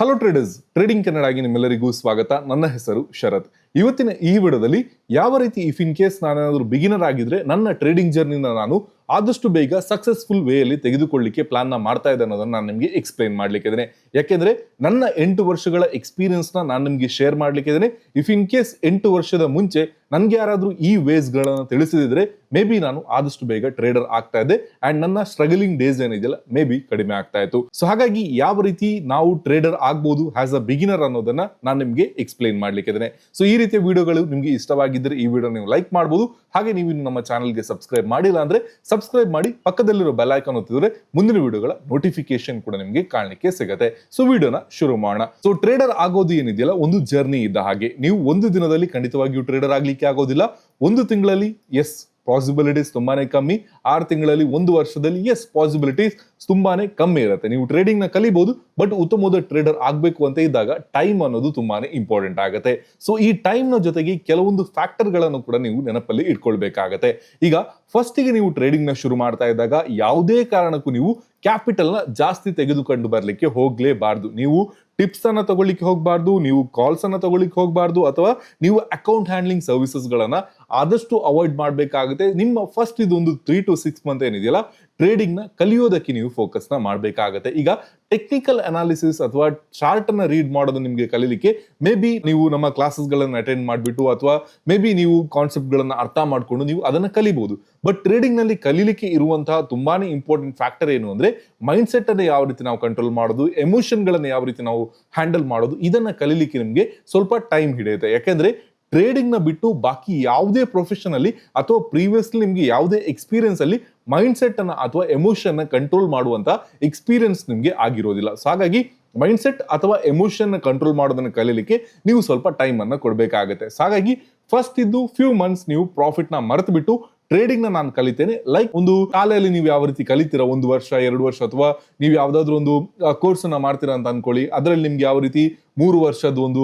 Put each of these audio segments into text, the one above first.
Hello traders, trading ಕನ್ನಡಾಗಿ ನಿಮ್ಮೆಲ್ಲರಿಗೂ ಸ್ವಾಗತ. ನನ್ನ ಹೆಸರು ಶರತ್. ಇವತ್ತಿನ ಈ ವಿಡಿಯೋದಲ್ಲಿ ಯಾವ ರೀತಿ ಇಫ್ ಇನ್ ಕೇಸ್ ನಾನೇನಾದರೂ ಬಿಗಿನರ್ ಆಗಿದ್ರೆ ನನ್ನ ಟ್ರೇಡಿಂಗ್ ಜರ್ನಿನ ನಾನು ಆದಷ್ಟು ಬೇಗ ಸಕ್ಸಸ್ಫುಲ್ ವೇಯಲ್ಲಿ ತೆಗೆದುಕೊಳ್ಳಿಕ್ಕೆ ಪ್ಲಾನ್ ಮಾಡ್ತಾ ಇದ್ದೆ ಅನ್ನೋದನ್ನ ನಾನು ನಿಮಗೆ ಎಕ್ಸ್ಪ್ಲೈನ್ ಮಾಡ್ಲಿಕ್ಕೆ ಇದ್ದೇನೆ. ಯಾಕೆಂದ್ರೆ ನನ್ನ 8 ವರ್ಷಗಳ ಎಕ್ಸ್ಪೀರಿಯನ್ಸ್ ನಾನು ನಿಮಗೆ ಶೇರ್ ಮಾಡ್ಲಿಕ್ಕೆ ಇದ್ದೇನೆ. ಇಫ್ ಇನ್ ಕೇಸ್ 8 ವರ್ಷದ ಮುಂಚೆ ನನ್ಗೆ ಯಾರಾದ್ರೂ ಈ ವೇಸ್ ಗಳನ್ನ ತಿಳಿಸಿದ್ರೆ ಮೇ ಬಿ ನಾನು ಆದಷ್ಟು ಬೇಗ ಟ್ರೇಡರ್ ಆಗ್ತಾ ಇದ್ದೆ ಅಂಡ್ ನನ್ನ ಸ್ಟ್ರಗಲಿಂಗ್ ಡೇಸ್ ಏನಿದೆಯಲ್ಲ ಮೇ ಬಿ ಕಡಿಮೆ ಆಗ್ತಾ ಇತ್ತು. ಸೊ ಹಾಗಾಗಿ ಯಾವ ರೀತಿ ನಾವು ಟ್ರೇಡರ್ ಆಗ್ಬಹುದು ಆಸ್ ಅ ಬಿಗಿನರ್ ಅನ್ನೋದನ್ನ ನಾನು ನಿಮ್ಗೆ ಎಕ್ಸ್ಪ್ಲೈನ್ ಮಾಡ್ಲಿಕ್ಕೆ ಇದ್ದೇನೆ. ಸೊ ಈ ರೀತಿಯ ವಿಡಿಯೋಗಳು ನಿಮ್ಗೆ ಇಷ್ಟವಾಗಿದ್ದರೆ ಈ ವಿಡಿಯೋ ನೀವು ಲೈಕ್ ಮಾಡಬಹುದು. ಹಾಗೆ ನೀವು ನಮ್ಮ ಚಾನಲ್ಗೆ ಸಬ್ಸ್ಕ್ರೈಬ್ ಮಾಡಿಲ್ಲ ಅಂದ್ರೆ ಸಬ್ಸ್ಕ್ರೈಬ್ ಮಾಡಿ ಪಕ್ಕದಲ್ಲಿರೋ ಬೆಲ್ ಐಕಾನ್ ಒತ್ತಿದ್ರೆ ಮುಂದಿನ ವಿಡಿಯೋಗಳ ನೋಟಿಫಿಕೇಶನ್ ಕೂಡ ನಿಮಗೆ ಕಾಣಲಿಕ್ಕೆ ಸಿಗುತ್ತೆ. ಸೊ ವಿಡಿಯೋನ ಶುರು ಮಾಡೋಣ. ಸೊ ಟ್ರೇಡರ್ ಆಗೋದು ಏನಿದೆಯಲ್ಲ ಒಂದು ಜರ್ನಿ ಇದ್ದ ಹಾಗೆ. ನೀವು ಒಂದು ದಿನದಲ್ಲಿ ಖಂಡಿತವಾಗಿಯೂ ಟ್ರೇಡರ್ ಆಗ್ಲಿಕ್ಕೆ ಆಗೋದಿಲ್ಲ. ಒಂದು ತಿಂಗಳಲ್ಲಿ ಎಸ್ ಪಾಸಿಬಿಲಿಟೀಸ್ ತುಂಬಾನೇ ಕಮ್ಮಿ, 6 ತಿಂಗಳಲ್ಲಿ, 1 ವರ್ಷದಲ್ಲಿ ಎಸ್ ಪಾಸಿಬಿಲಿಟೀಸ್ ತುಂಬಾನೇ ಕಮ್ಮಿ ಇರುತ್ತೆ. ನೀವು ಟ್ರೇಡಿಂಗ್ ನ ಕಲಿಬಹುದು, ಬಟ್ ಉತ್ತಮವಾದ ಟ್ರೇಡರ್ ಆಗ್ಬೇಕು ಅಂತ ಇದ್ದಾಗ ಟೈಮ್ ಅನ್ನೋದು ತುಂಬಾನೇ ಇಂಪಾರ್ಟೆಂಟ್ ಆಗುತ್ತೆ. ಸೊ ಈ ಟೈಮ್ ನ ಜೊತೆಗೆ ಕೆಲವೊಂದು ಫ್ಯಾಕ್ಟರ್ ಗಳನ್ನು ಕೂಡ ನೀವು ನೆನಪಲ್ಲಿ ಇಟ್ಕೊಳ್ಬೇಕಾಗತ್ತೆ. ಈಗ ಫಸ್ಟ್ ಗೆ ನೀವು ಟ್ರೇಡಿಂಗ್ ನ ಶುರು ಮಾಡ್ತಾ ಇದ್ದಾಗ ಯಾವುದೇ ಕಾರಣಕ್ಕೂ ನೀವು ಕ್ಯಾಪಿಟಲ್ ನ ಜಾಸ್ತಿ ತೆಗೆದುಕೊಂಡು ಬರ್ಲಿಕ್ಕೆ ಹೋಗ್ಲೇಬಾರ್ದು. ನೀವು ಟಿಪ್ಸ್ ಅನ್ನ ತಗೊಳ್ಳಿಕ್ಕೆ ಹೋಗಬಾರ್ದು, ನೀವು ಕಾಲ್ಸ್ ಅನ್ನ ತಗೊಳ್ಳಿಕ್ಕೆ ಹೋಗಬಾರ್ದು, ಅಥವಾ ನೀವು ಅಕೌಂಟ್ ಹ್ಯಾಂಡ್ಲಿಂಗ್ ಸರ್ವಿಸಸ್ ಗಳನ್ನ ಆದಷ್ಟು ಅವಾಯ್ಡ್ ಮಾಡಬೇಕಾಗುತ್ತೆ. ನಿಮ್ಮ ಫಸ್ಟ್ ಇದೊಂದು 3 to 6 ಮಂತ್ ಏನಿದೆಯಲ್ಲ ಟ್ರೇಡಿಂಗ್ ನ ಕಲಿಯೋದಕ್ಕೆ ನೀವು ಫೋಕಸ್ ನ ಮಾಡಬೇಕಾಗುತ್ತೆ. ಈಗ ಟೆಕ್ನಿಕಲ್ ಅನಾಲಿಸಿಸ್ ಅಥವಾ ಚಾರ್ಟ್ ಅನ್ನ ರೀಡ್ ಮಾಡೋದು ನಿಮಗೆ ಕಲಿಲಿಕ್ಕೆ ಮೇ ಬಿ ನೀವು ನಮ್ಮ ಕ್ಲಾಸಸ್ ಗಳನ್ನ ಅಟೆಂಡ್ ಮಾಡಿಬಿಟ್ಟು ಅಥವಾ ಮೇ ಬಿ ನೀವು ಕಾನ್ಸೆಪ್ಟ್ ಗಳನ್ನ ಅರ್ಥ ಮಾಡ್ಕೊಂಡು ನೀವು ಅದನ್ನ ಕಲಿಬಹುದು. ಬಟ್ ಟ್ರೇಡಿಂಗ್ ನಲ್ಲಿ ಕಲಿಲಿಕ್ಕೆ ಇರುವಂತಹ ತುಂಬಾನೇ ಇಂಪಾರ್ಟೆಂಟ್ ಫ್ಯಾಕ್ಟರ್ ಏನು ಅಂದ್ರೆ ಮೈಂಡ್ ಸೆಟ್ ಅನ್ನ ಯಾವ ರೀತಿ ನಾವು ಕಂಟ್ರೋಲ್ ಮಾಡೋದು, ಎಮೋಷನ್ ಗಳನ್ನ ಯಾವ ರೀತಿ ನಾವು ಹ್ಯಾಂಡಲ್ ಮಾಡೋದು, ಇದನ್ನ ಕಲಿಲಿಕ್ಕೆ ನಿಮಗೆ ಸ್ವಲ್ಪ ಟೈಮ್ ಹಿಡಿಯುತ್ತೆ. ಯಾಕೆಂದ್ರೆ ಟ್ರೇಡಿಂಗ್ ನ ಬಿಟ್ಟು ಬಾಕಿ ಯಾವುದೇ ಪ್ರೊಫೆಷನ್ ಅಲ್ಲಿ ಅಥವಾ ಪ್ರೀವಿಯಸ್ಲಿ ನಿಮ್ಗೆ ಯಾವುದೇ ಎಕ್ಸ್ಪೀರಿಯನ್ಸ್ ಅಲ್ಲಿ ಮೈಂಡ್ ಸೆಟ್ ಅನ್ನ ಅಥವಾ ಎಮೋಷನ್ ನ ಕಂಟ್ರೋಲ್ ಮಾಡುವಂತ ಎಕ್ಸ್ಪೀರಿಯನ್ಸ್ ನಿಮ್ಗೆ ಆಗಿರೋದಿಲ್ಲ. ಸೊ ಹಾಗಾಗಿ ಮೈಂಡ್ ಸೆಟ್ ಅಥವಾ ಎಮೋಷನ್ ನ ಕಂಟ್ರೋಲ್ ಮಾಡೋದನ್ನ ಕಲಿಲಿಕ್ಕೆ ನೀವು ಸ್ವಲ್ಪ ಟೈಮ್ ಅನ್ನ ಕೊಡಬೇಕಾಗುತ್ತೆ. ಸೊ ಹಾಗಾಗಿ ಫಸ್ಟ್ ಇದ್ದು ಫ್ಯೂ ಮಂತ್ಸ್ ನೀವು ಪ್ರಾಫಿಟ್ ನ ಮರೆತು ಬಿಟ್ಟು ಟ್ರೇಡಿಂಗ್ ನ ನಾನು ಕಲಿತೇನೆ. ಲೈಕ್ ಒಂದು ಶಾಲೆಯಲ್ಲಿ ನೀವು ಯಾವ ರೀತಿ ಕಲಿತೀರಾ, 1 ವರ್ಷ 2 ವರ್ಷ, ಅಥವಾ ನೀವು ಯಾವ್ದಾದ್ರು ಒಂದು ಕೋರ್ಸ್ ಅನ್ನ ಮಾಡ್ತೀರಾ ಅಂತ ಅನ್ಕೊಳ್ಳಿ. ಅದರಲ್ಲಿ ನಿಮ್ಗೆ ಯಾವ ರೀತಿ 3 ವರ್ಷದ ಒಂದು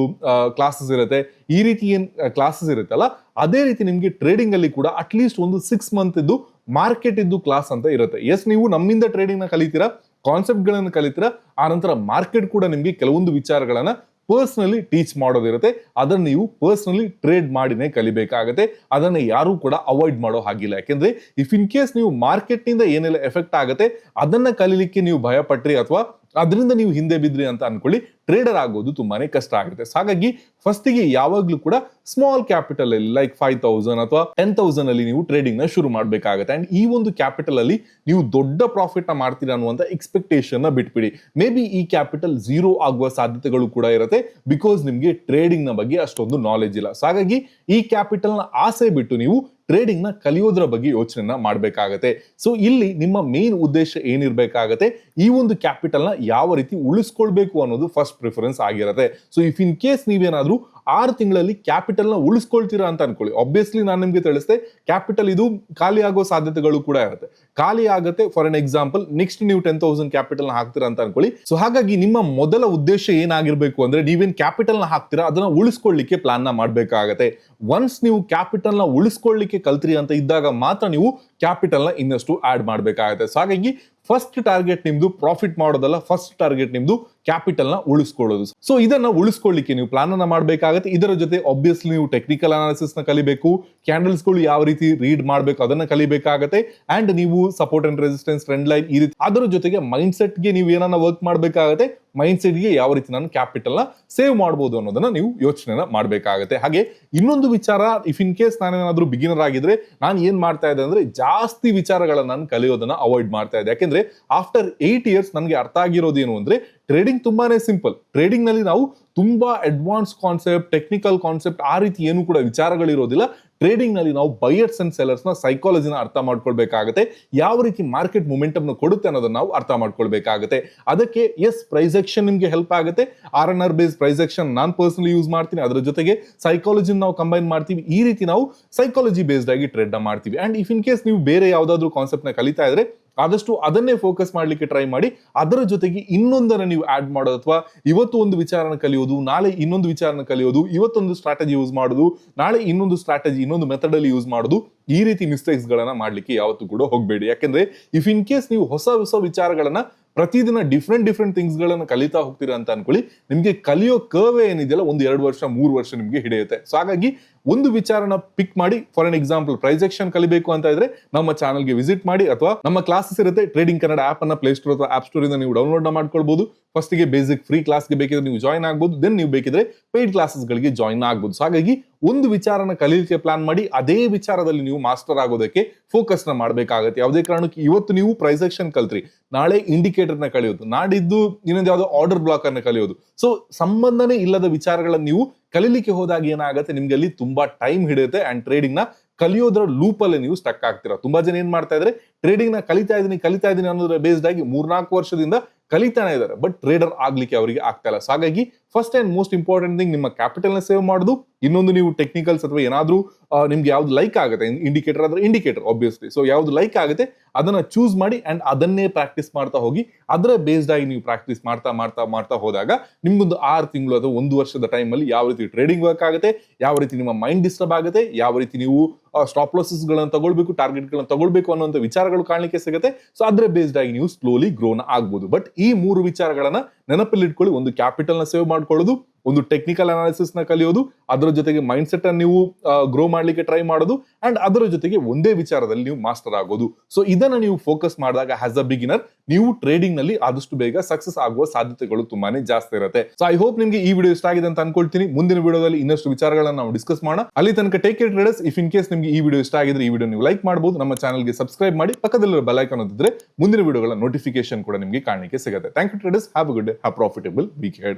ಕ್ಲಾಸಸ್ ಇರುತ್ತೆ, ಈ ರೀತಿ ಏನ್ ಕ್ಲಾಸಸ್ ಇರುತ್ತಲ್ಲ ಅದೇ ರೀತಿ ನಿಮ್ಗೆ ಟ್ರೇಡಿಂಗ್ ಅಲ್ಲಿ ಕೂಡ ಅಟ್ಲೀಸ್ಟ್ ಒಂದು 6 ಮಂತ್ ಇದ್ದು ಮಾರ್ಕೆಟ್ ಇದ್ದು ಕ್ಲಾಸ್ ಅಂತ ಇರುತ್ತೆ. ಎಸ್ ನೀವು ನಮ್ಮಿಂದ ಟ್ರೇಡಿಂಗ್ ನ ಕಲಿತೀರಾ, ಕಾನ್ಸೆಪ್ಟ್ ಗಳನ್ನ ಕಲಿತೀರಾ, ಆ ನಂತರ ಮಾರ್ಕೆಟ್ ಕೂಡ ನಿಮ್ಗೆ ಕೆಲವೊಂದು ವಿಚಾರಗಳನ್ನ ಪರ್ಸನಲಿ ಟೀಚ್ ಮಾಡೋದಿರುತ್ತೆ. ಅದನ್ನ ನೀವು ಪರ್ಸನಲಿ ಟ್ರೇಡ್ ಮಾಡಿನೇ ಕಲಿಬೇಕಾಗತ್ತೆ. ಅದನ್ನ ಯಾರು ಕೂಡ ಅವಾಯ್ಡ್ ಮಾಡೋ ಹಾಗಿಲ್ಲ. ಯಾಕೆಂದ್ರೆ ಇಫ್ ಇನ್ ಕೇಸ್ ನೀವು ಮಾರ್ಕೆಟ್ ನಿಂದ ಏನೆಲ್ಲ ಎಫೆಕ್ಟ್ ಆಗುತ್ತೆ ಅದನ್ನ ಕಲಿಲಿಕ್ಕೆ ನೀವು ಭಯ ಪಟ್ರಿ ಅಥವಾ ಅದರಿಂದ ನೀವು ಹಿಂದೆ ಬಿದ್ರಿ ಅಂತ ಅನ್ಕೊಳ್ಳಿ, ಟ್ರೇಡರ್ ಆಗೋದು ತುಂಬಾನೇ ಕಷ್ಟ ಆಗುತ್ತೆ. ಹಾಗಾಗಿ ಫಸ್ಟ್ ಗೆ ಯಾವಾಗ್ಲೂ ಕೂಡ ಸ್ಮಾಲ್ ಕ್ಯಾಪಿಟಲ್ ಅಲ್ಲಿ ಲೈಕ್ 5,000 ಅಥವಾ 10,000 ಅಲ್ಲಿ ನೀವು ಟ್ರೇಡಿಂಗ್ ನ ಶುರು ಮಾಡ್ಬೇಕಾಗುತ್ತೆ. ಅಂಡ್ ಈ ಒಂದು ಕ್ಯಾಪಿಟಲ್ ಅಲ್ಲಿ ನೀವು ದೊಡ್ಡ ಪ್ರಾಫಿಟ್ ನ ಮಾಡ್ತೀರಾ ಅನ್ನುವಂತ ಎಕ್ಸ್ಪೆಕ್ಟೇಷನ್ ನ ಬಿಟ್ಬಿಡಿ. ಮೇ ಬಿ ಈ ಕ್ಯಾಪಿಟಲ್ 0 ಆಗುವ ಸಾಧ್ಯತೆಗಳು ಕೂಡ ಇರುತ್ತೆ, ಬಿಕಾಸ್ ನಿಮ್ಗೆ ಟ್ರೇಡಿಂಗ್ ನ ಬಗ್ಗೆ ಅಷ್ಟೊಂದು ನಾಲೆಜ್ ಇಲ್ಲ. ಹಾಗಾಗಿ ಈ ಕ್ಯಾಪಿಟಲ್ ನ ಆಸೆ ಬಿಟ್ಟು ನೀವು ಟ್ರೇಡಿಂಗ್ ನ ಕಲಿಯೋದ್ರ ಬಗ್ಗೆ ಯೋಚನೆನ ಮಾಡಬೇಕಾಗತ್ತೆ. ಸೊ ಇಲ್ಲಿ ನಿಮ್ಮ ಮೇನ್ ಉದ್ದೇಶ ಏನಿರ್ಬೇಕಾಗತ್ತೆ, ಈ ಒಂದು ಕ್ಯಾಪಿಟಲ್ ನ ಯಾವ ರೀತಿ ಉಳಿಸ್ಕೊಳ್ಬೇಕು ಅನ್ನೋದು ಫಸ್ಟ್ ಪ್ರಿಫರೆನ್ಸ್ ಆಗಿರುತ್ತೆ. ಸೊ ಇಫ್ ಇನ್ ಕೇಸ್ ನೀವೇನಾದ್ರೂ 6 ತಿಂಗಳಲ್ಲಿ ಕ್ಯಾಪಿಟಲ್ ನ ಉಳಿಸ್ಕೊಳ್ತೀರಾ ಅಂತ ಅನ್ಕೊಳ್ಳಿ, ಆಬ್ವಿಯಸ್ಲಿ ನಾನು ನಿಮ್ಗೆ ತಿಳಿಸ್ತೆ ಕ್ಯಾಪಿಟಲ್ ಇದು ಖಾಲಿ ಆಗೋ ಸಾಧ್ಯತೆಗಳು ಕೂಡ ಇರುತ್ತೆ. ಖಾಲಿ ಆಗುತ್ತೆ. ಫಾರ್ ಎನ್ ಎಕ್ಸಾಂಪಲ್ ನೆಕ್ಸ್ಟ್ ನೀವು 10,000 ಕ್ಯಾಪಿಟಲ್ ನ ಹಾಕ್ತೀರಾ ಅಂತ ಅನ್ಕೊಳ್ಳಿ. ಸೊ ಹಾಗಾಗಿ ನಿಮ್ಮ ಮೊದಲ ಉದ್ದೇಶ ಏನಾಗಿರ್ಬೇಕು ಅಂದ್ರೆ ನೀವೇನ್ ಕ್ಯಾಪಿಟಲ್ ನ ಹಾಕ್ತೀರಾ ಅದನ್ನ ಉಳಿಸ್ಕೊಳ್ಳಿಕ್ಕೆ ಪ್ಲಾನ್ ನ ಮಾಡ್ಬೇಕಾಗತ್ತೆ. ಒನ್ಸ್ ನೀವು ಕ್ಯಾಪಿಟಲ್ ನ ಉಳಿಸ್ಕೊಳ್ಳಿಕ್ಕೆ ಕಲ್ತ್ರಿ ಅಂತ ಇದ್ದಾಗ ಮಾತ್ರ ನೀವು ಕ್ಯಾಪಿಟಲ್ ನ ಇನ್ನಷ್ಟು ಆಡ್ ಮಾಡ್ಬೇಕಾಗತ್ತೆ. ಸೊ ಹಾಗಾಗಿ ಫಸ್ಟ್ ಟಾರ್ಗೆಟ್ ನಿಮ್ದು ಪ್ರಾಫಿಟ್ ಮಾಡೋದಲ್ಲ, ಫಸ್ಟ್ ಟಾರ್ಗೆಟ್ ನಿಮ್ದು ಕ್ಯಾಪಿಟಲ್ ನ ಉಳಿಸ್ಕೊಳ್ಳೋದು. ಸೊ ಇದನ್ನ ಉಳಿಸ್ಕೊಳ್ಳಿಕ್ಕೆ ನೀವು ಪ್ಲಾನ್ ಅನ್ನ ಮಾಡಬೇಕಾಗುತ್ತೆ. ಇದರ ಜೊತೆ ಆಬ್ವಿಯಸ್ಲಿ ನೀವು ಟೆಕ್ನಿಕಲ್ ಅನಾಲಿಸಿಸ್ ನ ಕಲಿಬೇಕು, ಕ್ಯಾಂಡಲ್ಸ್ ಗಳು ಯಾವ ರೀತಿ ರೀಡ್ ಮಾಡಬೇಕು ಅದನ್ನ ಕಲಿಬೇಕಾಗತ್ತೆ. ಅಂಡ್ ನೀವು support and resistance, trend line, ಈ ರೀತಿ ಅದರ ಜೊತೆಗೆ ಮೈಂಡ್ ಸೆಟ್ ಗೆ ನೀವು ಏನನ್ನ ವರ್ಕ್ ಮಾಡಬೇಕಾಗತ್ತೆ, ಮೈಂಡ್ ಸೆಟ್ ಗೆ ಯಾವ ರೀತಿ ನಾನು ಕ್ಯಾಪಿಟಲ್ ನ ಸೇವ್ ಮಾಡಬಹುದು ಅನ್ನೋದನ್ನ ನೀವು ಯೋಚನೆನ ಮಾಡಬೇಕಾಗುತ್ತೆ. ಹಾಗೆ ಇನ್ನೊಂದು ವಿಚಾರ, ಇಫ್ ಇನ್ ಕೇಸ್ ನಾನೇನಾದ್ರೂ ಬಿಗಿನರ್ ಆಗಿದ್ರೆ ನಾನು ಏನ್ ಮಾಡ್ತಾ ಇದ್ದೆ ಅಂದ್ರೆ ಜಾಸ್ತಿ ವಿಚಾರಗಳನ್ನ ನಾನು ಕಲಿಯೋದನ್ನ ಅವಾಯ್ಡ್ ಮಾಡ್ತಾ ಇದ್ದೆ. ಯಾಕೆಂದ್ರೆ ಆಫ್ಟರ್ 8 ಇಯರ್ಸ್ ನನಗೆ ಅರ್ಥ ಆಗಿರೋದು ಏನು ಅಂದ್ರೆ ಟ್ರೇಡಿಂಗ್ ತುಂಬಾನೇ ಸಿಂಪಲ್. ಟ್ರೇಡಿಂಗ್ ನಲ್ಲಿ ನಾವು ತುಂಬಾ ಅಡ್ವಾನ್ಸ್ ಕಾನ್ಸೆಪ್ಟ್, ಟೆಕ್ನಿಕಲ್ ಕಾನ್ಸೆಪ್ಟ್ ಆ ರೀತಿ ಏನು ಕೂಡ ವಿಚಾರಗಳಿರೋದಿಲ್ಲ. ಟ್ರೇಡಿಂಗ್ ನಲ್ಲಿ ನಾವು ಬೈಯರ್ಸ್ ಅಂಡ್ ಸೆಲ್ಲರ್ಸ್ ನ ಸೈಕಾಲಜಿನ ಅರ್ಥ ಮಾಡ್ಕೊಳ್ಬೇಕಾಗುತ್ತೆ, ಯಾವ ರೀತಿ ಮಾರ್ಕೆಟ್ ಮೊಮೆಂಟಮ್ ನ ಕೊಡುತ್ತೆ ಅನ್ನೋದನ್ನ ನಾವು ಅರ್ಥ ಮಾಡ್ಕೊಳ್ಬೇಕಾಗುತ್ತೆ. ಅದಕ್ಕೆ ಎಸ್ ಪ್ರೈಸ್ ಆಕ್ಷನ್ ನಿಮ್ಗೆ ಹೆಲ್ಪ್ ಆಗುತ್ತೆ. RNR ಬೇಸ್ ಪ್ರೈಸ್ ಆಕ್ಷನ್ ನಾನು ಪರ್ಸನಲಿ ಯೂಸ್ ಮಾಡ್ತೀನಿ. ಅದರ ಜೊತೆಗೆ ಸೈಕಾಲಜಿ ನಾವು ಕಂಬೈನ್ ಮಾಡ್ತೀವಿ. ಈ ರೀತಿ ನಾವು ಸೈಕಾಲಜಿ ಬೇಸ್ಡ್ ಆಗಿ ಟ್ರೇಡ್ ನ ಮಾಡ್ತೀವಿ. ಅಂಡ್ ಇಫ್ ಇನ್ ಕೇಸ್ ನೀವು ಬೇರೆ ಯಾವ್ದಾದ್ರು ಕಾನ್ಸೆಪ್ಟ್ ನ ಕಲಿತಾ ಇದ್ರೆ ಆದಷ್ಟು ಅದನ್ನೇ ಫೋಕಸ್ ಮಾಡ್ಲಿಕ್ಕೆ ಟ್ರೈ ಮಾಡಿ. ಅದರ ಜೊತೆಗೆ ಇನ್ನೊಂದನ್ನ ನೀವು ಆಡ್ ಮಾಡೋದು, ಅಥವಾ ಇವತ್ತು ಒಂದು ವಿಚಾರನ ಕಲಿಯೋದು, ನಾಳೆ ಇನ್ನೊಂದು ವಿಚಾರನ ಕಲಿಯೋದು, ಇವತ್ತೊಂದು ಸ್ಟ್ರಾಟಜಿ ಯೂಸ್ ಮಾಡೋದು, ನಾಳೆ ಇನ್ನೊಂದು ಸ್ಟ್ರಾಟಜಿ ಇನ್ನೊಂದು ಮೆಥಡ್ ಅಲ್ಲಿ ಯೂಸ್ ಮಾಡೋದು, ಈ ರೀತಿ ಮಿಸ್ಟೇಕ್ಸ್ ಗಳನ್ನ ಮಾಡ್ಲಿಕ್ಕೆ ಯಾವತ್ತೂ ಕೂಡ ಹೋಗಬೇಡಿ. ಯಾಕೆಂದ್ರೆ ಇಫ್ ಇನ್ ಕೇಸ್ ನೀವು ಹೊಸ ವಿಚಾರಗಳನ್ನ ಪ್ರತಿದಿನ ಡಿಫ್ರೆಂಟ್ ಥಿಂಗ್ಸ್ ಗಳನ್ನ ಕಲಿತಾ ಹೋಗ್ತೀರಾ ಅಂತ ಅನ್ಕೊಳ್ಳಿ, ನಿಮ್ಗೆ ಕಲಿಯೋ ಕರ್ವ್ ಏನಿದೆಯಲ್ಲ ಒಂದು 2 ವರ್ಷ 3 ವರ್ಷ ನಿಮ್ಗೆ ಹಿಡಿಯುತ್ತೆ. ಸೊ ಹಾಗಾಗಿ ಒಂದು ವಿಚಾರನ ಪಿಕ್ ಮಾಡಿ, ಫಾರ್ ಎನ್ ಎಕ್ಸಾಂಪಲ್ ಪ್ರೈಸೆಕ್ಷನ್ ಕಲಿಬೇಕು ಅಂತ ಇದ್ರೆ ನಮ್ಮ ಚಾನಲ್ಗೆ ವಿಸಿಟ್ ಮಾಡಿ, ಅಥವಾ ನಮ್ಮ ಕ್ಲಾಸಸ್ ಇರುತ್ತೆ ಟ್ರೇಡಿಂಗ್ ಕನ್ನಡ ಆಪ್ ಅನ್ನ ಪ್ಲೇ ಸ್ಟೋರ್ ಅಥವಾ ಆಪ್ ಸ್ಟೋರ್ ಇಂದ ನೀವು ಡೌನ್ಲೋಡ್ ಮಾಡ್ಕೊಳ್ಬಹುದು. ಫಸ್ಟ್ ಗೆ ಬೇಸಿಕ್ ಫ್ರೀ ಕ್ಲಾಸ್ಗೆ ಬೇಕಿದ್ರೆ ನೀವು ಜಾಯ್ನ್ ಆಗ್ಬಹುದು, ದೆನ್ ನೀವು ಬೇಕಿದ್ರೆ ಪೇಯ್ಡ್ ಕ್ಲಾಸಸ್ ಗಳಿಗೆ ಜಾಯ್ನ್ ಆಗ್ಬಹುದು. ಸೊ ಹಾಗಾಗಿ ಒಂದು ವಿಚಾರನ ಕಲಿಯಲಿಕ್ಕೆ ಪ್ಲಾನ್ ಮಾಡಿ ಅದೇ ವಿಚಾರದಲ್ಲಿ ನೀವು ಮಾಸ್ಟರ್ ಆಗೋದಕ್ಕೆ ಫೋಕಸ್ ನ ಮಾಡಬೇಕಾಗುತ್ತೆ. ಯಾವುದೇ ಕಾರಣಕ್ಕೆ ಇವತ್ತು ನೀವು ಪ್ರೈಸೆಕ್ಷನ್ ಕಲ್ತ್ರಿ, ನಾಳೆ ಇಂಡಿಕೇಟರ್ ನ ಕಲಿಯೋದು, ನಾಡಿದ್ದು ಇನ್ನೊಂದು ಯಾವ್ದೋ ಆರ್ಡರ್ ಬ್ಲಾಕ್ ಅನ್ನ ಕಲಿಯೋದು. ಸೊ ಸಂಬಂಧನೇ ಇಲ್ಲದ ವಿಚಾರಗಳನ್ನ ನೀವು ಕಲಿಲಿಕ್ಕೆ ಹೋದಾಗ ಏನಾಗುತ್ತೆ, ನಿಮ್ಗೆ ಅಲ್ಲಿ ತುಂಬಾ ಟೈಮ್ ಹಿಡಿಯುತ್ತೆ ಅಂಡ್ ಟ್ರೇಡಿಂಗ್ ನ ಕಲಿಯೋದ್ರ ಲೂಪ್ ಅಲ್ಲಿ ನೀವು ಸ್ಟಕ್ ಆಗ್ತೀರಾ. ತುಂಬಾ ಜನ ಏನ್ ಮಾಡ್ತಾ ಇದ್ರೆ ಟ್ರೇಡಿಂಗ್ ನ ಕಲಿತಾ ಇದೀನಿ ಅನ್ನೋದ್ರ ಬೇಸ್ಡ್ ಆಗಿ 3-4 ವರ್ಷದಿಂದ ಕಲಿತಾನೆ ಇದ್ದಾರೆ, ಬಟ್ ಟ್ರೇಡರ್ ಆಗ್ಲಿಕ್ಕೆ ಅವರಿಗೆ ಆಗ್ತಾ ಇಲ್ಲ. ಸೊ ಹಾಗಾಗಿ first and most important thing ನಿಮ್ಮ ಕ್ಯಾಪಿಟಲ್ ನ ಸೇವ್ ಮಾಡೋದು. ಇನ್ನೊಂದು ನೀವು ಟೆಕ್ನಿಕಲ್ಸ್ ಅಥವಾ ಏನಾದ್ರೂ ನಿಮ್ಗೆ ಯಾವ್ದು ಲೈಕ್ ಆಗುತ್ತೆ, ಇಂಡಿಕೇಟರ್ ಆದ್ರೆ ಇಂಡಿಕೇಟರ್ ಆಬ್ವಿಯಸ್ಲಿ, ಸೊ ಯಾವ್ದು ಲೈಕ್ ಆಗುತ್ತೆ ಅದನ್ನ ಚೂಸ್ ಮಾಡಿ ಅಂಡ್ ಅದನ್ನೇ ಪ್ರಾಕ್ಟೀಸ್ ಮಾಡ್ತಾ ಹೋಗಿ. ಅದರ ಬೇಸ್ಡ್ ಆಗಿ ನೀವು ಪ್ರಾಕ್ಟೀಸ್ ಮಾಡ್ತಾ ಹೋದಾಗ ನಿಮ್ಗೊಂದು 6 ತಿಂಗಳು ಅಥವಾ 1 ವರ್ಷದ ಟೈಮ್ ಅಲ್ಲಿ ಯಾವ ರೀತಿ ಟ್ರೇಡಿಂಗ್ ವರ್ಕ್ ಆಗುತ್ತೆ, ಯಾವ ರೀತಿ ನಿಮ್ಮ ಮೈಂಡ್ ಡಿಸ್ಟರ್ಬ್ ಆಗುತ್ತೆ, ಯಾವ ರೀತಿ ನೀವು ಸ್ಟಾಪ್ ಲಾಸಸ್ ಗಳನ್ನ ತಗೊಳ್ಬೇಕು, ಟಾರ್ಗೆಟ್ ಗಳನ್ನ ತಗೊಳ್ಬೇಕು ಅನ್ನುವಂತ ವಿಚಾರಗಳು ಕಾಣಲಿಕ್ಕೆ ಸಿಗುತ್ತೆ. ಸೊ ಅದ್ರ ಬೇಸ್ಡ್ ಆಗಿ ನೀವು ಸ್ಲೋಲಿ ಗ್ರೋನ ಆಗ್ಬೋದು. ಬಟ್ ಈ 3 ವಿಚಾರಗಳನ್ನ ನೆನಪಲ್ಲಿ ಇಟ್ಕೊಳ್ಳಿ. ಒಂದು ಕ್ಯಾಪಿಟಲ್ ನ ಸೇವ್ ಮಾಡ್ಕೊಳ್ಳೋದು, ಒಂದು ಟೆಕ್ನಿಕಲ್ ಅನಾಲಿಸಿಸ್ ನ ಕಲಿಯೋದು, ಅದರ ಜೊತೆಗೆ ಮೈಂಡ್ ಸೆಟ್ ಅನ್ನು ನೀವು ಗ್ರೋ ಮಾಡ್ಲಿಕ್ಕೆ ಟ್ರೈ ಮಾಡೋದು, ಅಂಡ್ ಅದರ ಜೊತೆಗೆ ಒಂದೇ ವಿಚಾರದಲ್ಲಿ ನೀವು ಮಾಸ್ಟರ್ ಆಗೋದು. ಸೊ ಇದನ್ನ ನೀವು ಫೋಕಸ್ ಮಾಡಿದಾಗ ಆಸ್ ಅ ಬಿಗಿನರ್ ನೀವು ಟ್ರೇಡಿಂಗ್ ನಲ್ಲಿ ಆದಷ್ಟು ಬೇಗ ಸಕ್ಸಸ್ ಆಗುವ ಸಾಧ್ಯತೆಗಳು ತುಂಬಾನೇ ಜಾಸ್ತಿ ಇರುತ್ತೆ. ಸೊ ಐ ಹೋಪ್ ನಿಮ್ಗೆ ಈ ವಿಡಿಯೋ ಇಷ್ಟ ಆಗಿದೆ ಅಂತ ಅನ್ಕೊಳ್ತೀನಿ. ಮುಂದಿನ ವಿಡಿಯೋದಲ್ಲಿ ಇನ್ನಷ್ಟು ವಿಚಾರಗಳನ್ನ ನಾವು ಡಿಸ್ಕಸ್ ಮಾಡೋಣ. ಅಲ್ಲಿ ತನಕ take care traders. If in case ನಿಮ್ಗೆ ಈ ವಿಡಿಯೋ ಇಷ್ಟ ಆಗಿದ್ರೆ ಈ ವಿಡಿಯೋ ನೀವು ಲೈಕ್ ಮಾಡಬಹುದು, ನಮ್ಮ ಚಾನಲ್ಗೆ ಸಬ್ಸ್ಕ್ರೈಬ್ ಮಾಡಿ, ಪಕ್ಕದಲ್ಲಿರೋ ಬೆಲ್ ಐಕಾನ್ ಒತ್ತಿದ್ರೆ ಮುಂದಿನ ವಿಡಿಯೋಗಳ ನೋಟಿಫಿಕೇಶನ್ ಕೂಡ ನಿಮಗೆ ಕಾಣಲಿಕ್ಕೆ ಸಿಗುತ್ತೆ. Thank you traders. Have a good day, have profitable week head.